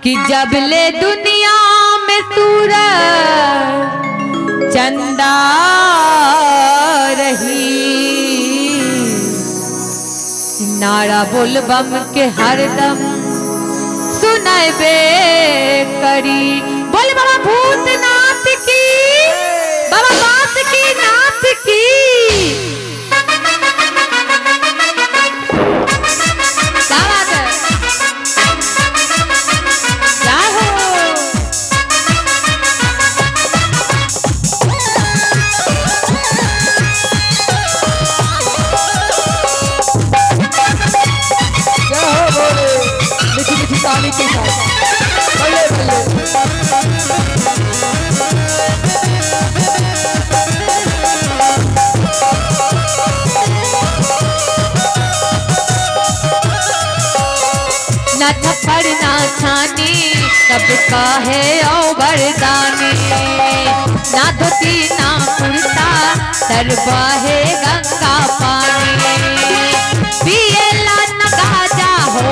कि जब ले दुनिया में सूरज चंदा रही, नारा बोल बम के हरदम सुनाबे करी। बोल बाबा भूतनाथ की, बाबा बात की नाथ की। क्या बात है, क्या हो बोले मीठी मीठी ताली के साथ बल्ले बल्ले। न थप्पड़ ना छानी सबका है ओ बरदानी, ना धोती ना कुर्ता सरबा है गंगा पानी, पिएला न गाजा हो